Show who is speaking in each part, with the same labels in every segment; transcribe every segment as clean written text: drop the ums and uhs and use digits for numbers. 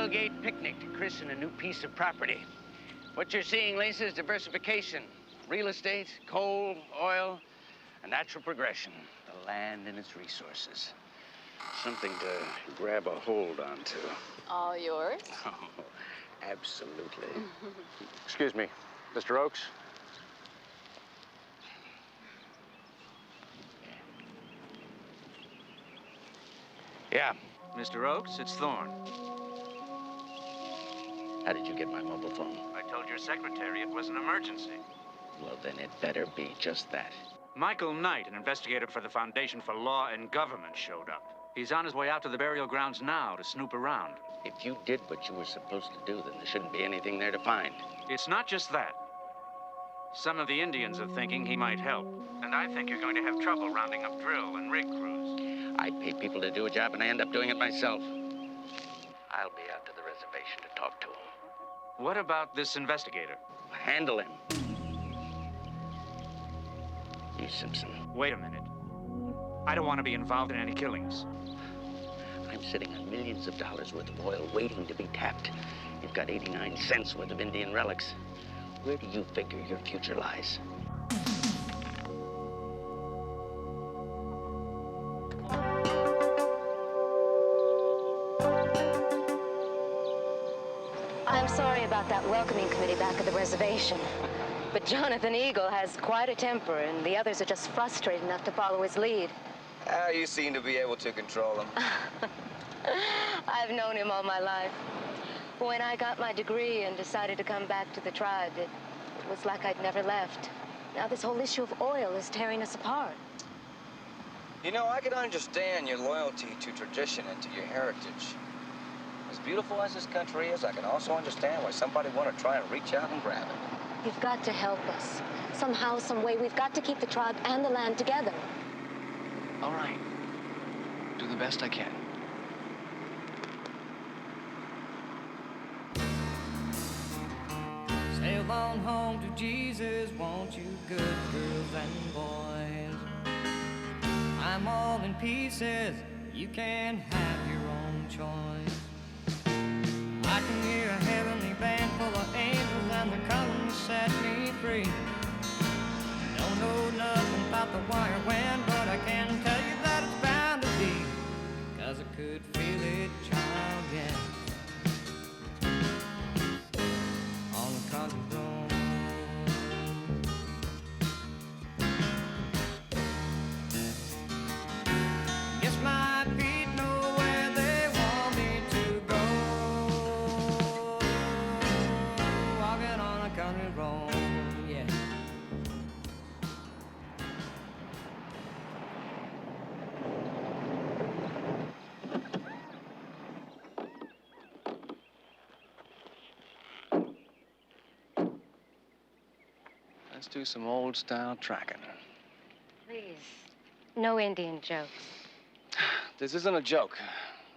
Speaker 1: tailgate picnic to christen a new piece of property. What you're seeing, Lisa, is diversification. Real estate, coal, oil, a natural progression. The land and its resources. Something to grab a hold onto.
Speaker 2: All yours?
Speaker 1: Oh, absolutely. Excuse me, Mr. Oakes? Yeah.
Speaker 3: Mr. Oakes, it's Thorne.
Speaker 1: How did you get my mobile phone?
Speaker 3: I told your secretary it was an emergency.
Speaker 1: Well, then it better be just that.
Speaker 3: Michael Knight, an investigator for the Foundation for Law and Government, showed up. He's on his way out to the burial grounds now to snoop around.
Speaker 1: If you did what you were supposed to do, then there shouldn't be anything there to find.
Speaker 3: It's not just that. Some of the Indians are thinking he might help. And I think you're going to have trouble rounding up drill and rig crews.
Speaker 1: I pay people to do a job, and I end up doing it myself. I'll be out to the reservation to talk to him.
Speaker 3: What about this investigator?
Speaker 1: Handle him. You, Simpson.
Speaker 3: Wait a minute. I don't want to be involved in any killings.
Speaker 1: I'm sitting on millions of dollars worth of oil waiting to be tapped. You've got 89 cents worth of Indian relics. Where do you figure your future lies?
Speaker 4: I'm sorry about that welcoming committee back at the reservation. But Jonathan Eagle has quite a temper, and the others are just frustrated enough to follow his lead.
Speaker 5: You seem to be able to control him.
Speaker 4: I've known him all my life. When I got my degree and decided to come back to the tribe, it was like I'd never left. Now this whole issue of oil is tearing us apart.
Speaker 5: You know, I can understand your loyalty to tradition and to your heritage. As beautiful as this country is, I can also understand why somebody want to try and reach out and grab it.
Speaker 4: You've got to help us. Somehow, some way, we've got to keep the tribe and the land together.
Speaker 6: All right. Do the best I can.
Speaker 7: Sail on home to Jesus, won't you, good girls and boys? I'm all in pieces, you can have your own choice. I can hear a heavenly band full of angels, and they're coming to set me free. Don't know nothing about the wire wind, but I can tell you that it's bound to be, 'cause I could feel it, child, yeah. On the country road. Guess my feet know where they want me to go. Walking on a country road, yeah.
Speaker 6: Let's do some old-style tracking.
Speaker 4: Please, no Indian jokes.
Speaker 6: This isn't a joke.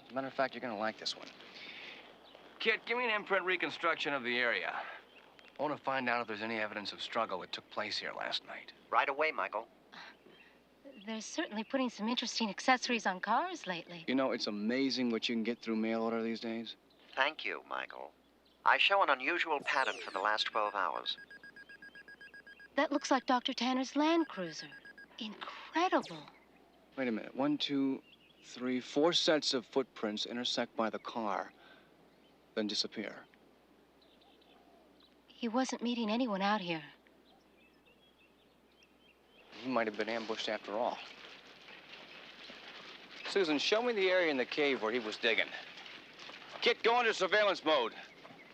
Speaker 6: As a matter of fact, you're gonna like this one. Kit, give me an imprint reconstruction of the area. I want to find out if there's any evidence of struggle that took place here last night.
Speaker 8: Right away, Michael.
Speaker 4: They're certainly putting some interesting accessories on cars lately.
Speaker 6: You know, it's amazing what you can get through mail order these days.
Speaker 8: Thank you, Michael. I show an unusual pattern for the last 12 hours.
Speaker 4: That looks like Dr. Tanner's Land Cruiser. Incredible.
Speaker 6: Wait a minute. 1, 2, 3, 4 sets of footprints intersect by the car, then disappear.
Speaker 4: He wasn't meeting anyone out here.
Speaker 6: He might have been ambushed after all. Susan, show me the area in the cave where he was digging. Kit, go into surveillance mode.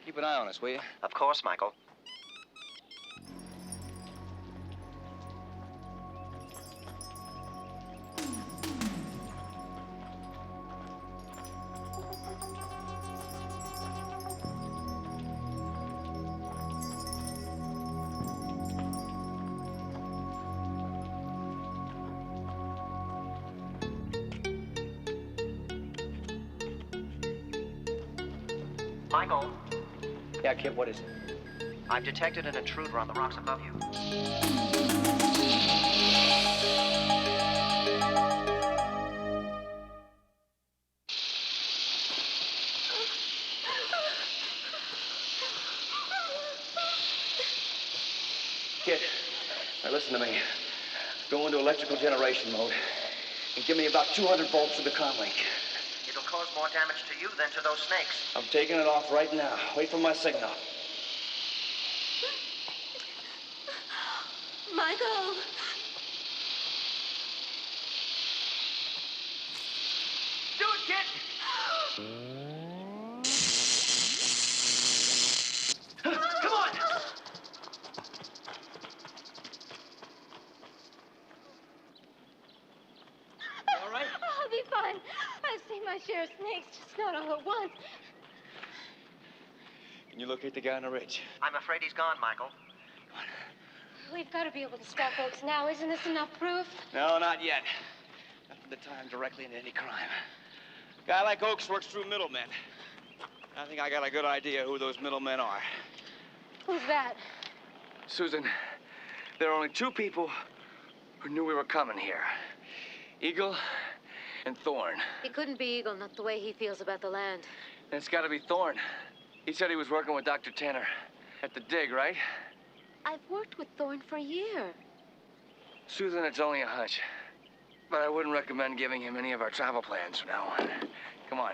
Speaker 6: Keep an eye on us, will you?
Speaker 8: Of course, Michael. Michael,
Speaker 6: Yeah, Kit, what is it?
Speaker 8: I've detected an intruder on the rocks above you.
Speaker 6: listen to me. Go into electrical generation mode and give me about 200 volts to the comm link.
Speaker 8: It'll cause more damage to you than to those snakes.
Speaker 6: I'm taking it off right now. Wait for my signal.
Speaker 4: Michael!
Speaker 1: Do it, kid! Come on!
Speaker 4: All right? I'll be fine. I've seen my share of snakes, just not all at once.
Speaker 6: Can you locate the guy on the ridge?
Speaker 8: I'm afraid he's gone, Michael.
Speaker 4: We've got to be able to stop Oaks now. Isn't this enough proof?
Speaker 6: No, not yet. Nothing to tie him directly into any crime. A guy like Oaks works through middlemen. I think I got a good idea who those middlemen are.
Speaker 4: Who's that?
Speaker 6: Susan, there are only two people who knew we were coming here. Eagle and Thorne.
Speaker 4: It couldn't be Eagle, not the way he feels about the land.
Speaker 6: And it's got to be Thorne. He said he was working with Dr. Tanner at the dig, right?
Speaker 4: I've worked with Thorne for a year.
Speaker 6: Susan, it's only a hunch. But I wouldn't recommend giving him any of our travel plans from now on. Come on.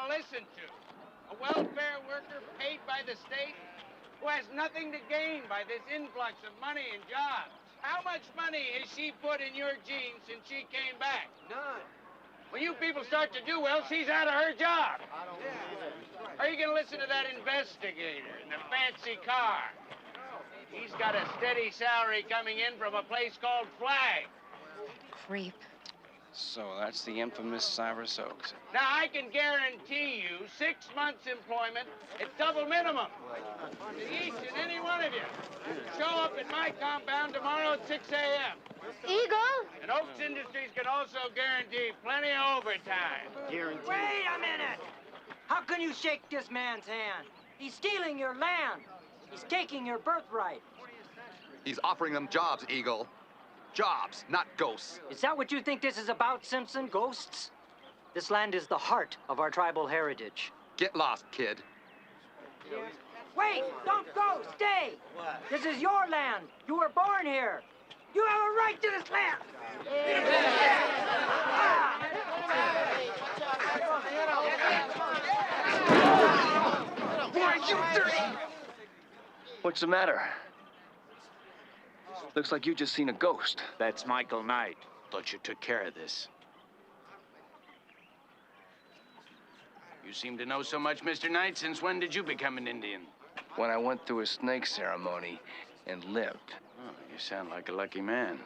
Speaker 1: Listen to a welfare worker paid by the state who has nothing to gain by this influx of money and jobs. How much money has she put in your jeans since she came back? None. When you people start to do well, she's out of her job. Are you going to listen to that investigator in the fancy car? He's got a steady salary coming in from a place called Flag.
Speaker 4: Creep.
Speaker 6: So that's the infamous Cyrus Oaks.
Speaker 1: Now, I can guarantee you 6 months' employment at double minimum to each and any one of you. Show up at my compound tomorrow at 6 a.m.
Speaker 4: Eagle?
Speaker 1: And Oaks Industries can also guarantee plenty of overtime.
Speaker 2: Guaranteed. Wait a minute! How can you shake this man's hand? He's stealing your land. He's taking your birthright.
Speaker 9: He's offering them jobs, Eagle. Jobs, not ghosts.
Speaker 2: Is that what you think this is about, Simpson? Ghosts? This land is the heart of our tribal heritage.
Speaker 9: Get lost, kid.
Speaker 2: Wait! Don't go! Stay! What? This is your land. You were born here. You have a right to this land.
Speaker 6: Why, you dirty! What's the matter? Looks like you just seen a ghost.
Speaker 3: That's Michael Knight. Thought you took care of this.
Speaker 1: You seem to know so much, Mr. Knight. Since when did you become an Indian?
Speaker 6: When I went through a snake ceremony and lived.
Speaker 1: Oh, you sound like a lucky man.